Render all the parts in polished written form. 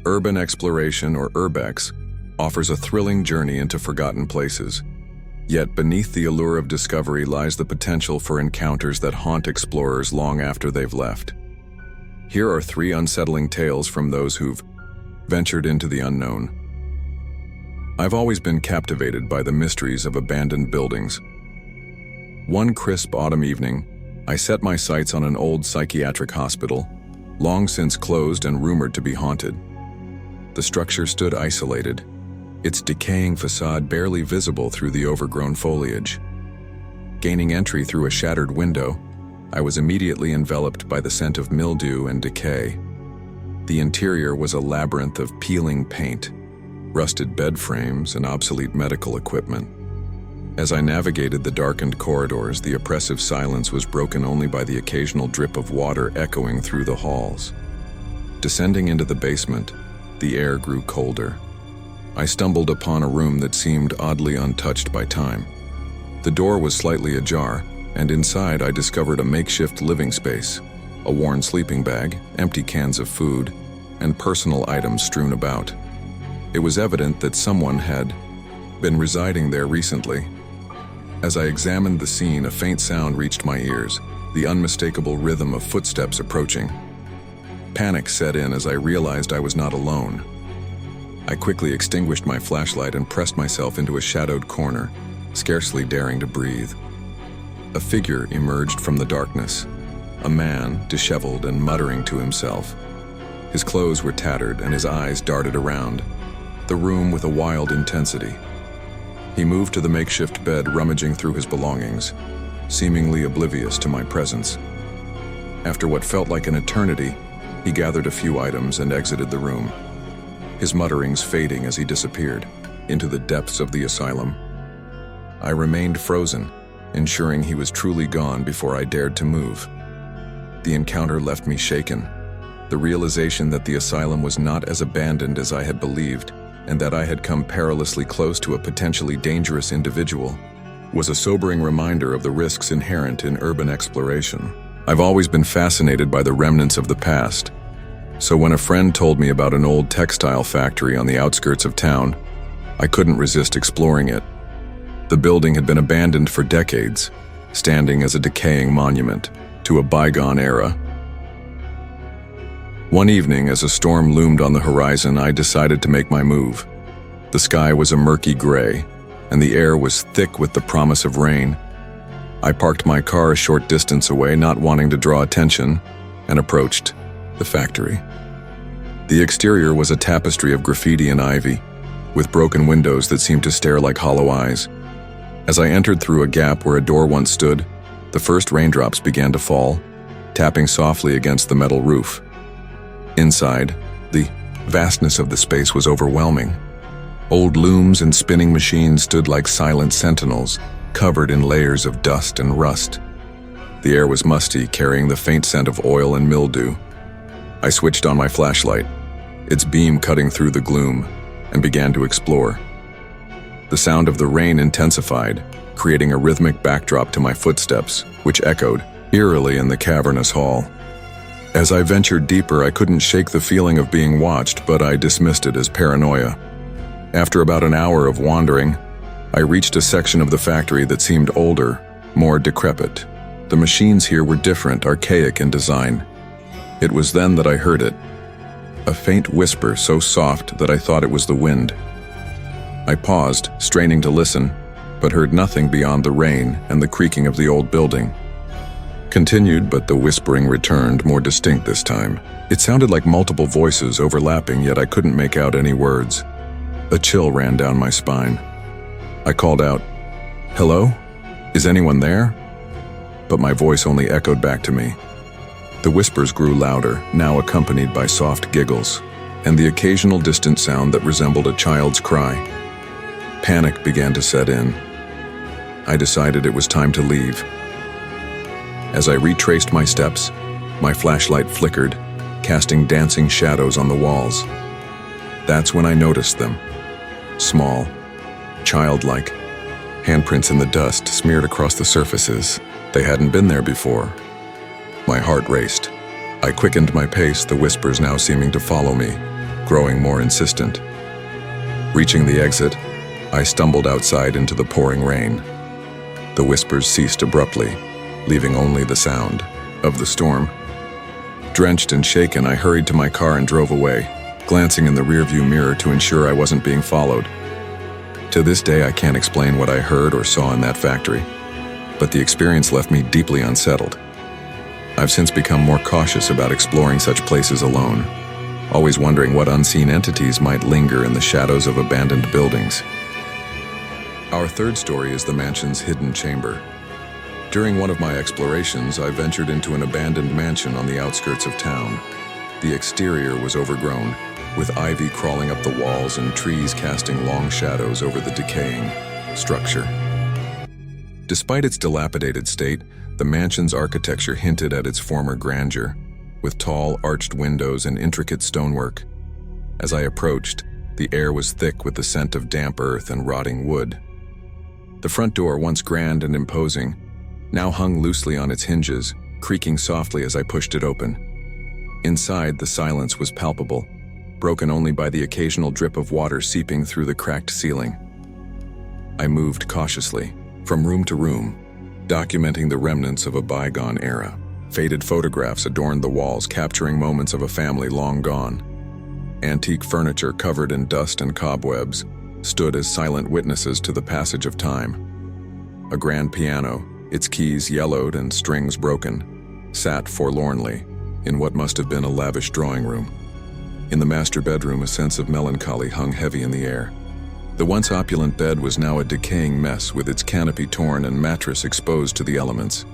Urban exploration, or urbex, offers a thrilling journey into forgotten places. Yet beneath the allure of discovery lies the potential for encounters that haunt explorers long after they've left. Here are 3 unsettling tales from those who've ventured into the unknown. I've always been captivated by the mysteries of abandoned buildings. One crisp autumn evening, I set my sights on an old psychiatric hospital, long since closed and rumored to be haunted. The structure stood isolated, its decaying facade barely visible through the overgrown foliage. Gaining entry through a shattered window, I was immediately enveloped by the scent of mildew and decay. The interior was a labyrinth of peeling paint, rusted bed frames, and obsolete medical equipment. As I navigated the darkened corridors, the oppressive silence was broken only by the occasional drip of water echoing through the halls. Descending into the basement, the air grew colder. I stumbled upon a room that seemed oddly untouched by time. The door was slightly ajar, and inside I discovered a makeshift living space, a worn sleeping bag, empty cans of food, and personal items strewn about. It was evident that someone had been residing there recently. As I examined the scene, a faint sound reached my ears, the unmistakable rhythm of footsteps approaching. Panic set in as I realized I was not alone. I quickly extinguished my flashlight and pressed myself into a shadowed corner, scarcely daring to breathe. A figure emerged from the darkness, a man disheveled and muttering to himself. His clothes were tattered and his eyes darted around the room with a wild intensity. He moved to the makeshift bed, rummaging through his belongings, seemingly oblivious to my presence. After what felt like an eternity, he gathered a few items and exited the room, his mutterings fading as he disappeared into the depths of the asylum. I remained frozen, ensuring he was truly gone before I dared to move. The encounter left me shaken. The realization that the asylum was not as abandoned as I had believed, and that I had come perilously close to a potentially dangerous individual, was a sobering reminder of the risks inherent in urban exploration. I've always been fascinated by the remnants of the past, so when a friend told me about an old textile factory on the outskirts of town, I couldn't resist exploring it. The building had been abandoned for decades, standing as a decaying monument to a bygone era. One evening, as a storm loomed on the horizon, I decided to make my move. The sky was a murky gray, and the air was thick with the promise of rain. I parked my car a short distance away, not wanting to draw attention, and approached the factory. The exterior was a tapestry of graffiti and ivy, with broken windows that seemed to stare like hollow eyes. As I entered through a gap where a door once stood, the first raindrops began to fall, tapping softly against the metal roof. Inside, the vastness of the space was overwhelming. Old looms and spinning machines stood like silent sentinels, covered in layers of dust and rust. The air was musty, carrying the faint scent of oil and mildew. I switched on my flashlight, its beam cutting through the gloom, and began to explore. The sound of the rain intensified, creating a rhythmic backdrop to my footsteps, which echoed eerily in the cavernous hall. As I ventured deeper, I couldn't shake the feeling of being watched, but I dismissed it as paranoia. After about an hour of wandering, I reached a section of the factory that seemed older, more decrepit. The machines here were different, archaic in design. It was then that I heard it. A faint whisper so soft that I thought it was the wind. I paused, straining to listen, but heard nothing beyond the rain and the creaking of the old building. Continued, but the whispering returned, more distinct this time. It sounded like multiple voices overlapping, yet I couldn't make out any words. A chill ran down my spine. I called out, "Hello? Is anyone there?" But my voice only echoed back to me. The whispers grew louder, now accompanied by soft giggles, and the occasional distant sound that resembled a child's cry. Panic began to set in. I decided it was time to leave. As I retraced my steps, my flashlight flickered, casting dancing shadows on the walls. That's when I noticed them. Small, childlike, handprints in the dust smeared across the surfaces. They hadn't been there before. My heart raced. I quickened my pace, the whispers now seeming to follow me. growing more insistent. Reaching the exit, I stumbled outside into the pouring rain. The whispers ceased abruptly, leaving only the sound of the storm. Drenched and shaken, I hurried to my car and drove away, glancing in the rearview mirror to ensure I wasn't being followed. To this day, I can't explain what I heard or saw in that factory, but the experience left me deeply unsettled. I've since become more cautious about exploring such places alone, always wondering what unseen entities might linger in the shadows of abandoned buildings. Our third story is the mansion's hidden chamber. During one of my explorations, I ventured into an abandoned mansion on the outskirts of town. The exterior was overgrown, with ivy crawling up the walls and trees casting long shadows over the decaying structure. Despite its dilapidated state, the mansion's architecture hinted at its former grandeur, with tall, arched windows and intricate stonework. As I approached, the air was thick with the scent of damp earth and rotting wood. The front door, once grand and imposing, now hung loosely on its hinges, creaking softly as I pushed it open. Inside, the silence was palpable, broken only by the occasional drip of water seeping through the cracked ceiling. I moved cautiously, from room to room, documenting the remnants of a bygone era. Faded photographs adorned the walls, capturing moments of a family long gone. Antique furniture covered in dust and cobwebs stood as silent witnesses to the passage of time. A grand piano, its keys yellowed and strings broken, sat forlornly in what must have been a lavish drawing room. In the master bedroom, a sense of melancholy hung heavy in the air. The once opulent bed was now a decaying mess, with its canopy torn and mattress exposed to the elements.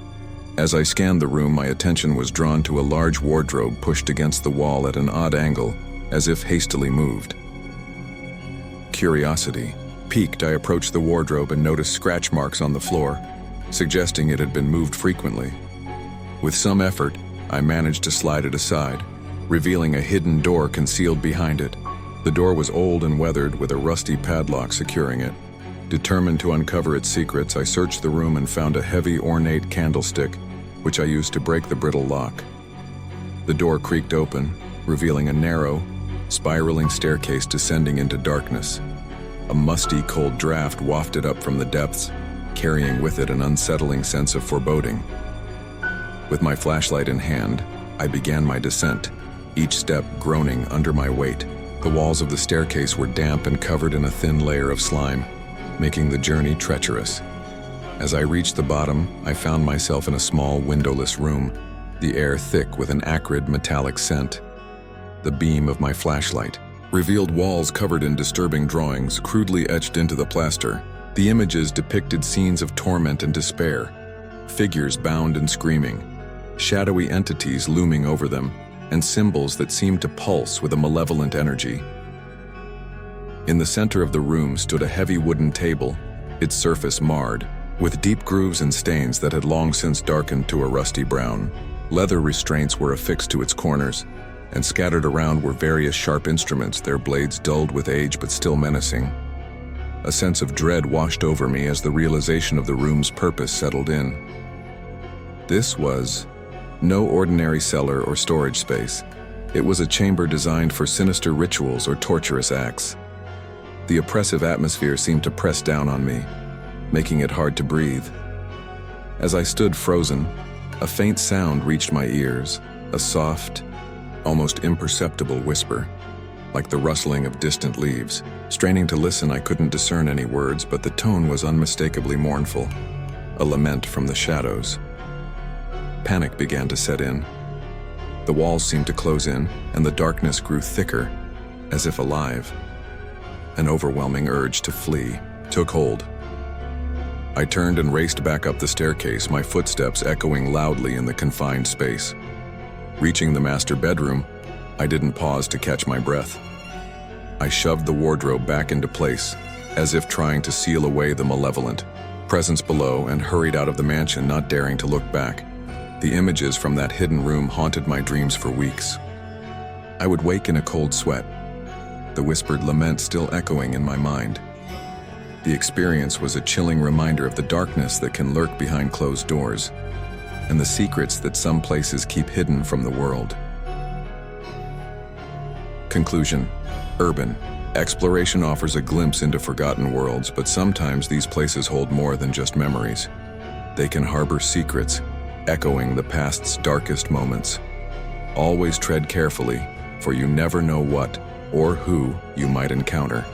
As I scanned the room, my attention was drawn to a large wardrobe pushed against the wall at an odd angle, as if hastily moved. Curiosity piqued, I approached the wardrobe and noticed scratch marks on the floor, suggesting it had been moved frequently. With some effort, I managed to slide it aside, revealing a hidden door concealed behind it. The door was old and weathered, with a rusty padlock securing it. Determined to uncover its secrets, I searched the room and found a heavy, ornate candlestick, which I used to break the brittle lock. The door creaked open, revealing a narrow, spiraling staircase descending into darkness. A musty, cold draft wafted up from the depths, carrying with it an unsettling sense of foreboding. With my flashlight in hand, I began my descent, each step groaning under my weight. The walls of the staircase were damp and covered in a thin layer of slime, making the journey treacherous. As I reached the bottom, I found myself in a small, windowless room, the air thick with an acrid, metallic scent. The beam of my flashlight revealed walls covered in disturbing drawings, crudely etched into the plaster. The images depicted scenes of torment and despair, figures bound and screaming, shadowy entities looming over them, and symbols that seemed to pulse with a malevolent energy. In the center of the room stood a heavy wooden table, its surface marred, with deep grooves and stains that had long since darkened to a rusty brown. Leather restraints were affixed to its corners, and scattered around were various sharp instruments, their blades dulled with age but still menacing. A sense of dread washed over me as the realization of the room's purpose settled in. This was no ordinary cellar or storage space. It was a chamber designed for sinister rituals or torturous acts. The oppressive atmosphere seemed to press down on me, making it hard to breathe. As I stood frozen, a faint sound reached my ears, a soft, almost imperceptible whisper, like the rustling of distant leaves. Straining to listen, I couldn't discern any words, but the tone was unmistakably mournful, a lament from the shadows. Panic began to set in. The walls seemed to close in, and the darkness grew thicker, as if alive. An overwhelming urge to flee took hold. I turned and raced back up the staircase, my footsteps echoing loudly in the confined space. Reaching the master bedroom, I didn't pause to catch my breath. I shoved the wardrobe back into place, as if trying to seal away the malevolent presence below, and hurried out of the mansion, not daring to look back. The images from that hidden room haunted my dreams for weeks. I would wake in a cold sweat, the whispered lament still echoing in my mind. The experience was a chilling reminder of the darkness that can lurk behind closed doors, and the secrets that some places keep hidden from the world. Conclusion: Urban. Exploration offers a glimpse into forgotten worlds, but sometimes these places hold more than just memories. They can harbor secrets, echoing the past's darkest moments. Always tread carefully, for you never know what or who you might encounter.